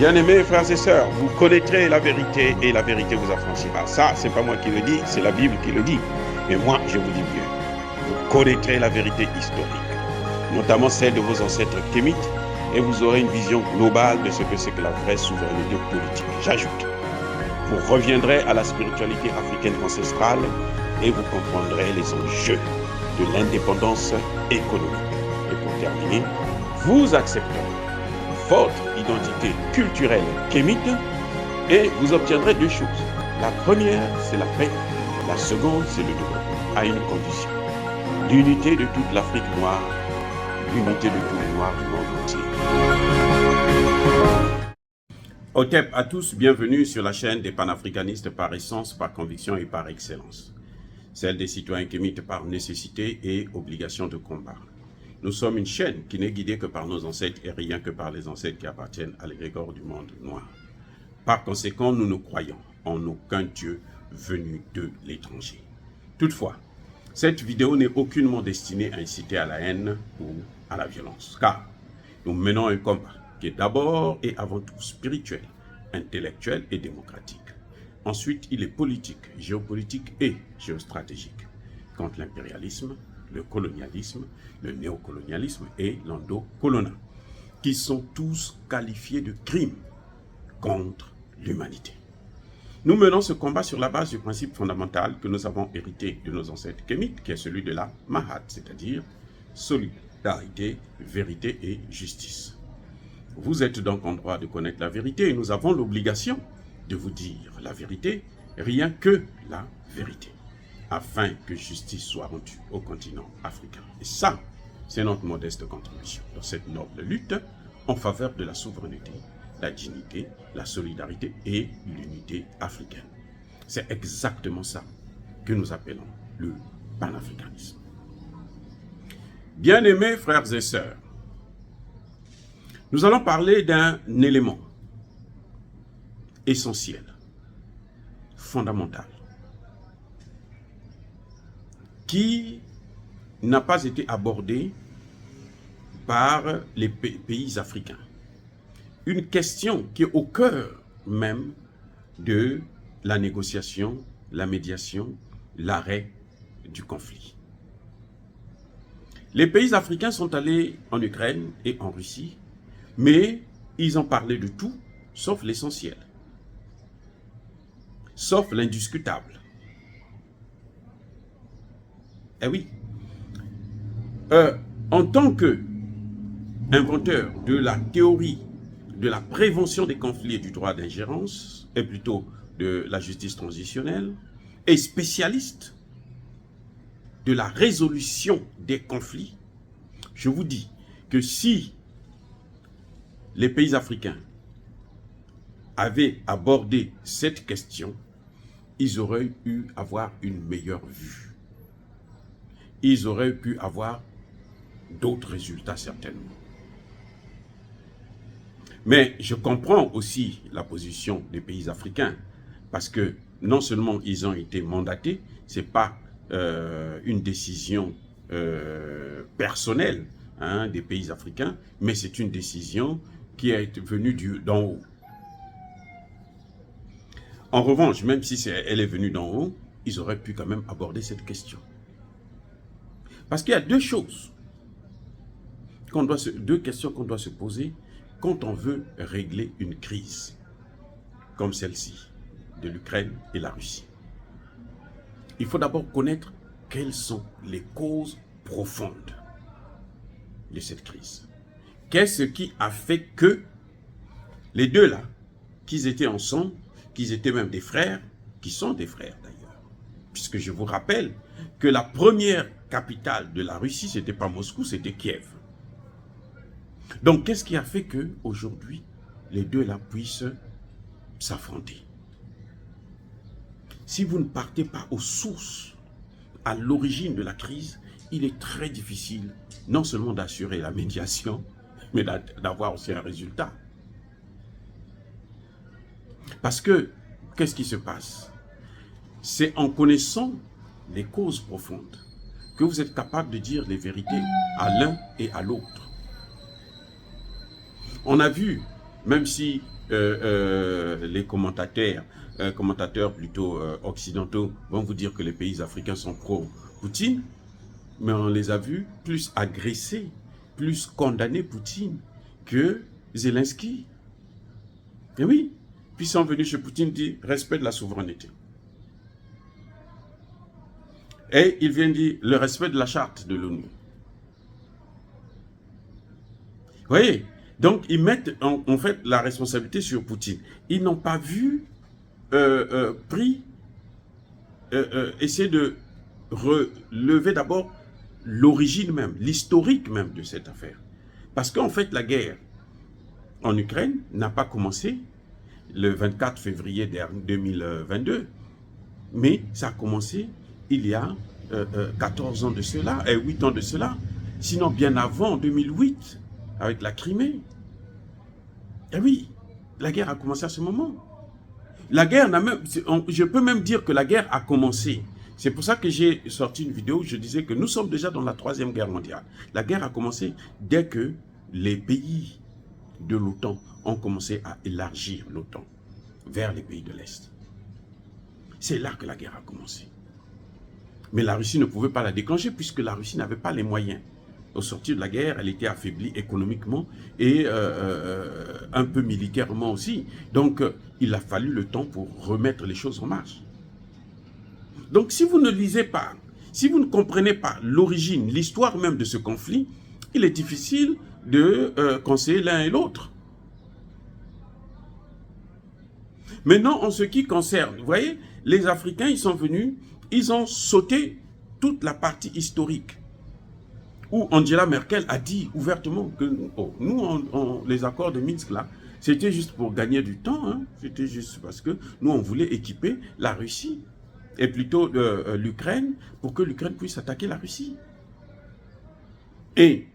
Bien-aimés frères et sœurs, vous connaîtrez la vérité et la vérité vous affranchira. Ça, c'est pas moi qui le dis, c'est la Bible qui le dit. Mais moi, je vous dis mieux. Vous connaîtrez la vérité historique, notamment celle de vos ancêtres kémites, et vous aurez une vision globale de ce que c'est que la vraie souveraineté politique. J'ajoute, vous reviendrez à la spiritualité africaine ancestrale et vous comprendrez les enjeux de l'indépendance économique. Et pour terminer, vous accepterez votre identité culturelle kémite et vous obtiendrez deux choses. La première, c'est la paix. La seconde, c'est le développement, à une condition. L'unité de toute l'Afrique noire, l'unité de tous les Noirs du monde entier. Otep à tous, bienvenue sur la chaîne des panafricanistes par essence, par conviction et par excellence. Celle des citoyens kémites par nécessité et obligation de combat. Nous sommes une chaîne qui n'est guidée que par nos ancêtres et rien que par les ancêtres qui appartiennent à l'égrégore du monde noir. Par conséquent, nous ne croyons en aucun Dieu venu de l'étranger. Toutefois, cette vidéo n'est aucunement destinée à inciter à la haine ou à la violence, car nous menons un combat qui est d'abord et avant tout spirituel, intellectuel et démocratique. Ensuite, il est politique, géopolitique et géostratégique, contre l'impérialisme, le colonialisme, le néocolonialisme et l'endocoloniat, qui sont tous qualifiés de crimes contre l'humanité. Nous menons ce combat sur la base du principe fondamental que nous avons hérité de nos ancêtres kémites, qui est celui de la Mahat, c'est-à-dire solidarité, vérité et justice. Vous êtes donc en droit de connaître la vérité et nous avons l'obligation de vous dire la vérité, rien que la vérité, afin que justice soit rendue au continent africain. Et ça, c'est notre modeste contribution dans cette noble lutte en faveur de la souveraineté, la dignité, la solidarité et l'unité africaine. C'est exactement ça que nous appelons le panafricanisme. Bien-aimés frères et sœurs, nous allons parler d'un élément essentiel, fondamental, qui n'a pas été abordé par les pays africains. Une question qui est au cœur même de la négociation, la médiation, l'arrêt du conflit. Les pays africains sont allés en Ukraine et en Russie, mais ils ont parlé de tout, sauf l'essentiel, sauf l'indiscutable. Eh oui, en tant qu'inventeur de la théorie de la prévention des conflits et du droit d'ingérence, et plutôt de la justice transitionnelle, et spécialiste de la résolution des conflits, je vous dis que si les pays africains avaient abordé cette question, ils auraient pu avoir une meilleure vue. Ils auraient pu avoir d'autres résultats certainement. Mais je comprends aussi la position des pays africains, parce que non seulement ils ont été mandatés, ce n'est pas une décision personnelle des pays africains, mais c'est une décision qui est venue d'en haut. En revanche, même si elle est venue d'en haut, ils auraient pu quand même aborder cette question. Parce qu'il y a deux questions qu'on doit se poser quand on veut régler une crise comme celle-ci de l'Ukraine et la Russie. Il faut d'abord connaître quelles sont les causes profondes de cette crise. Qu'est-ce qui a fait que les deux là, qu'ils étaient ensemble, qu'ils étaient même des frères, qui sont des frères d'ailleurs, puisque je vous rappelle que la première capitale de la Russie, ce n'était pas Moscou, c'était Kiev. Donc, qu'est-ce qui a fait qu'aujourd'hui, les deux là puissent s'affronter? Si vous ne partez pas aux sources, à l'origine de la crise, il est très difficile, non seulement d'assurer la médiation, mais d'avoir aussi un résultat. Parce que, qu'est-ce qui se passe? C'est en connaissant les causes profondes que vous êtes capable de dire les vérités à l'un et à l'autre. On a vu même si les commentateurs plutôt occidentaux vont vous dire que les pays africains sont pro-Poutine, mais on les a vus plus agresser, plus condamner Poutine que Zelensky. Et oui, puis ils sont venus chez Poutine dire respect de la souveraineté. Et ils viennent dire le respect de la charte de l'ONU. Vous voyez? Donc ils mettent en fait la responsabilité sur Poutine. Ils n'ont pas vu, essayer de relever d'abord l'origine même, l'historique même de cette affaire. Parce qu'en fait la guerre en Ukraine n'a pas commencé le 24 février 2022, mais ça a commencé il y a 14 ans de cela, et 8 ans de cela, sinon bien avant, 2008, avec la Crimée. Et oui, la guerre a commencé à ce moment. La guerre n'a même, je peux même dire que la guerre a commencé. C'est pour ça que j'ai sorti une vidéo où je disais que nous sommes déjà dans la 3e guerre mondiale. La guerre a commencé dès que les pays de l'OTAN ont commencé à élargir l'OTAN vers les pays de l'Est. C'est là que la guerre a commencé. Mais la Russie ne pouvait pas la déclencher puisque la Russie n'avait pas les moyens. Au sortir de la guerre, elle était affaiblie économiquement et un peu militairement aussi. Donc, il a fallu le temps pour remettre les choses en marche. Donc, si vous ne lisez pas, si vous ne comprenez pas l'origine, l'histoire même de ce conflit, il est difficile de conseiller l'un et l'autre. Maintenant, en ce qui concerne, vous voyez, les Africains, ils sont venus, ils ont sauté toute la partie historique où Angela Merkel a dit ouvertement que nous, les accords de Minsk, là, c'était juste pour gagner du temps, hein. C'était juste parce que nous, on voulait équiper la Russie, et plutôt l'Ukraine, pour que l'Ukraine puisse attaquer la Russie. Et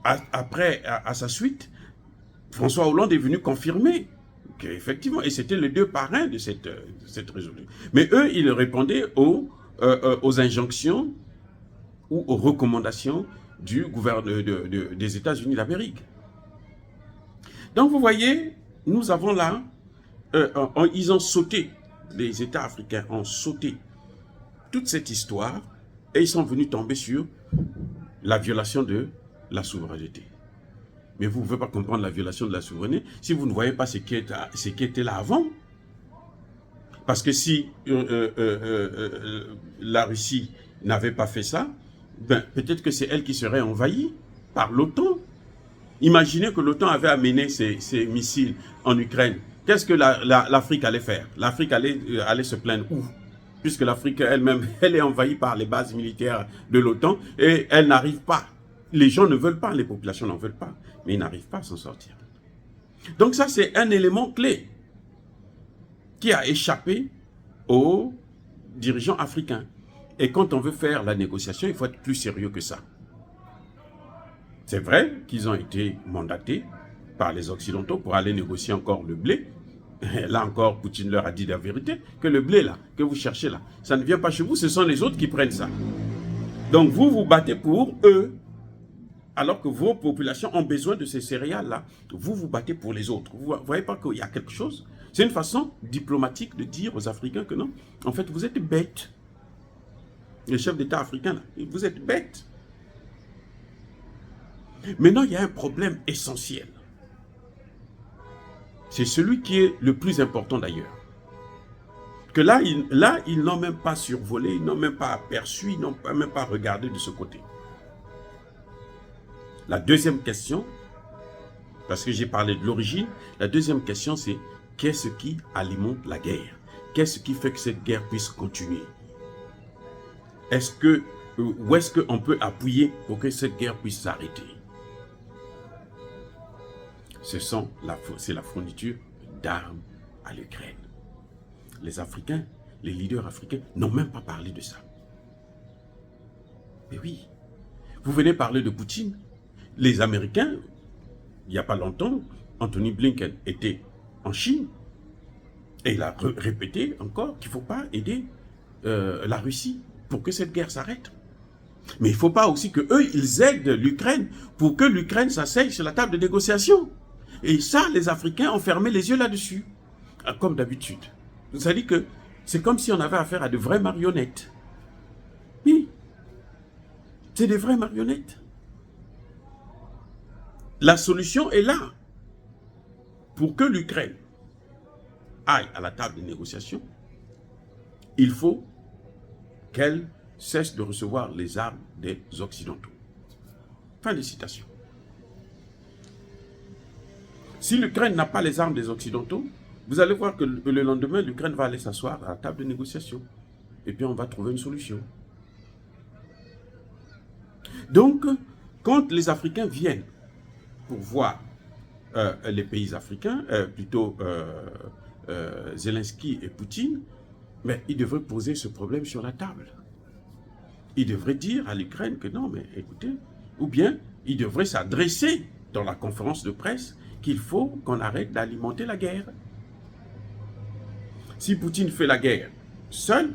après, à sa suite, François Hollande est venu confirmer qu'effectivement, et c'était les deux parrains de cette résolution. Mais eux, ils répondaient aux injonctions ou aux recommandations du gouvernement des États-Unis d'Amérique. Donc vous voyez, nous avons là, ils ont sauté, les États africains ont sauté toute cette histoire et ils sont venus tomber sur la violation de la souveraineté. Mais vous ne pouvez pas comprendre la violation de la souveraineté si vous ne voyez pas ce qui était là avant. Parce que si la Russie n'avait pas fait ça, ben, peut-être que c'est elle qui serait envahie par l'OTAN. Imaginez que l'OTAN avait amené ses missiles en Ukraine. Qu'est-ce que l'Afrique allait faire? L'Afrique allait se plaindre où? Puisque l'Afrique elle-même, elle est envahie par les bases militaires de l'OTAN et elle n'arrive pas. Les gens ne veulent pas, les populations n'en veulent pas, mais ils n'arrivent pas à s'en sortir. Donc ça, c'est un élément clé qui a échappé aux dirigeants africains. Et quand on veut faire la négociation, il faut être plus sérieux que ça. C'est vrai qu'ils ont été mandatés par les Occidentaux pour aller négocier encore le blé. Et là encore, Poutine leur a dit la vérité, que le blé là, que vous cherchez là, ça ne vient pas chez vous, ce sont les autres qui prennent ça. Donc vous vous battez pour eux, alors que vos populations ont besoin de ces céréales-là. Vous vous battez pour les autres. Vous ne voyez pas qu'il y a quelque chose? C'est une façon diplomatique de dire aux Africains que non, en fait, vous êtes bêtes. Les chefs d'État africains, là, vous êtes bêtes. Maintenant, il y a un problème essentiel. C'est celui qui est le plus important d'ailleurs. Que là, ils n'ont même pas survolé, ils n'ont même pas aperçu, ils n'ont même pas regardé de ce côté. La deuxième question, parce que j'ai parlé de l'origine, la deuxième question c'est qu'est-ce qui alimente la guerre? Qu'est-ce qui fait que cette guerre puisse continuer? Où est-ce qu'on peut appuyer pour que cette guerre puisse s'arrêter? C'est la fourniture d'armes à l'Ukraine. Les Africains, les leaders africains n'ont même pas parlé de ça. Mais oui, vous venez parler de Poutine. Les Américains, il n'y a pas longtemps, Anthony Blinken était en Chine et il a répété encore qu'il ne faut pas aider la Russie pour que cette guerre s'arrête. Mais il ne faut pas aussi qu'eux, ils aident l'Ukraine pour que l'Ukraine s'asseye sur la table de négociation. Et ça, les Africains ont fermé les yeux là-dessus, comme d'habitude. C'est-à-dire que c'est comme si on avait affaire à de vraies marionnettes. Oui, c'est des vraies marionnettes. La solution est là. Pour que l'Ukraine aille à la table de négociation, il faut qu'elle cesse de recevoir les armes des Occidentaux. Fin de citation. Si l'Ukraine n'a pas les armes des Occidentaux, vous allez voir que le lendemain, l'Ukraine va aller s'asseoir à la table de négociation. Et puis on va trouver une solution. Donc, quand les Africains viennent pour voir les pays africains, Zelensky et Poutine, mais ils devraient poser ce problème sur la table. Ils devraient dire à l'Ukraine que non, mais écoutez, ou bien ils devraient s'adresser dans la conférence de presse qu'il faut qu'on arrête d'alimenter la guerre. Si Poutine fait la guerre seul,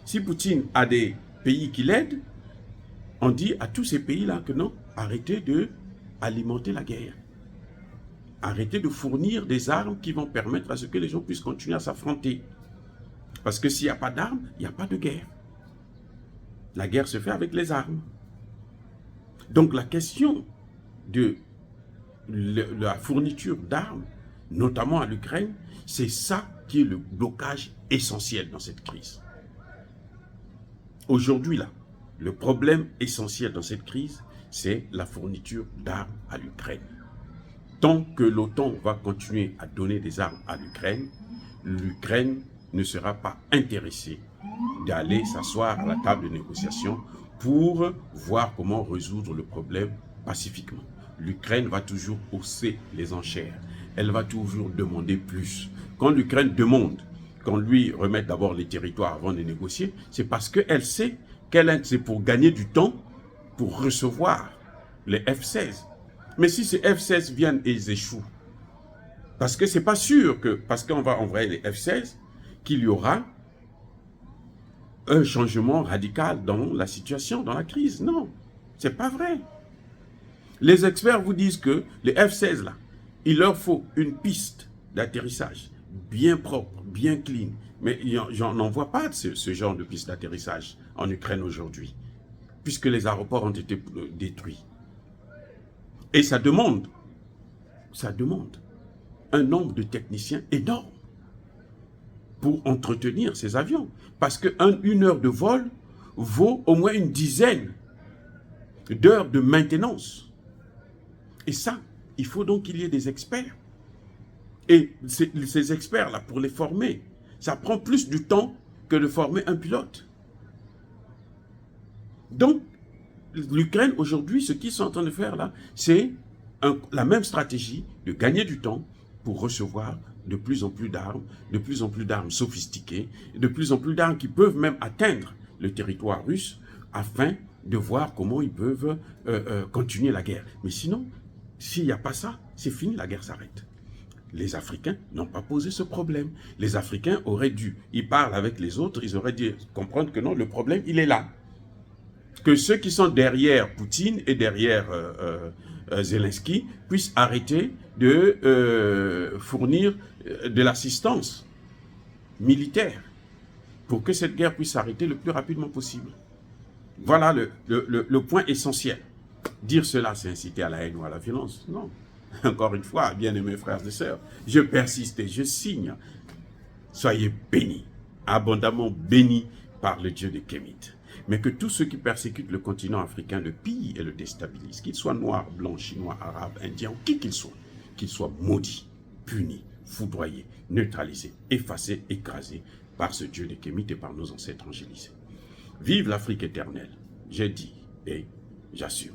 si Poutine a des pays qui l'aident, on dit à tous ces pays-là que non, arrêtez d'alimenter la guerre. Arrêtez de fournir des armes qui vont permettre à ce que les gens puissent continuer à s'affronter. Parce que s'il n'y a pas d'armes, il n'y a pas de guerre. La guerre se fait avec les armes. Donc la question de la fourniture d'armes, notamment à l'Ukraine, c'est ça qui est le blocage essentiel dans cette crise. Aujourd'hui, là, le problème essentiel dans cette crise, c'est la fourniture d'armes à l'Ukraine. Tant que l'OTAN va continuer à donner des armes à l'Ukraine ne sera pas intéressée d'aller s'asseoir à la table de négociation pour voir comment résoudre le problème pacifiquement. L'Ukraine va toujours hausser les enchères. Elle va toujours demander plus. Quand l'Ukraine demande qu'on lui remette d'abord les territoires avant de négocier, c'est parce qu'elle sait c'est pour gagner du temps pour recevoir les F-16. Mais si ces F-16 viennent et ils échouent, parce que c'est pas sûr que, parce qu'on va envoyer les F-16, qu'il y aura un changement radical dans la situation, dans la crise. Non, c'est pas vrai. Les experts vous disent que les F-16 là, il leur faut une piste d'atterrissage bien propre, bien clean. Mais j'en vois pas de ce genre de piste d'atterrissage en Ukraine aujourd'hui, puisque les aéroports ont été détruits. Et ça demande un nombre de techniciens énorme pour entretenir ces avions. Parce qu'une heure de vol vaut au moins une dizaine d'heures de maintenance. Et ça, il faut donc qu'il y ait des experts. Et ces experts-là, pour les former, ça prend plus de temps que de former un pilote. Donc, l'Ukraine, aujourd'hui, ce qu'ils sont en train de faire là, c'est la même stratégie de gagner du temps pour recevoir de plus en plus d'armes sophistiquées, de plus en plus d'armes qui peuvent même atteindre le territoire russe afin de voir comment ils peuvent continuer la guerre. Mais sinon, s'il n'y a pas ça, c'est fini, la guerre s'arrête. Les Africains n'ont pas posé ce problème. Les Africains auraient dû, ils parlent avec les autres, ils auraient dû comprendre que non, le problème, il est là. Que ceux qui sont derrière Poutine et derrière Zelensky puissent arrêter de fournir de l'assistance militaire pour que cette guerre puisse s'arrêter le plus rapidement possible. Voilà le point essentiel. Dire cela, c'est inciter à la haine ou à la violence. Non. Encore une fois, bien-aimés frères et sœurs, je persiste et je signe. Soyez bénis, abondamment bénis par le Dieu de Kémit. Mais que tous ceux qui persécutent le continent africain le pillent et le déstabilisent, qu'ils soient noirs, blancs, chinois, arabes, indiens, ou qui qu'ils soient maudits, punis, foudroyés, neutralisés, effacés, écrasés par ce Dieu de Kémit et par nos ancêtres angélisés. Vive l'Afrique éternelle, j'ai dit et j'assure.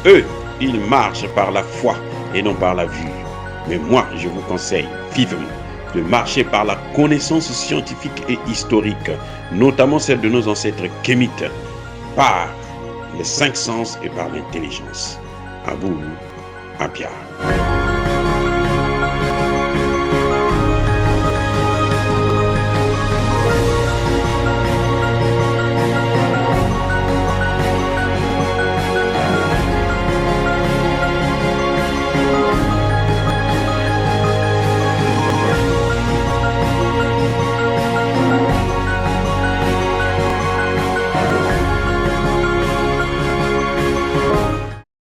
Eux, ils marchent par la foi et non par la vue. Mais moi, je vous conseille vivement de marcher par la connaissance scientifique et historique, notamment celle de nos ancêtres kémites, par les cinq sens et par l'intelligence. À vous, à Pierre.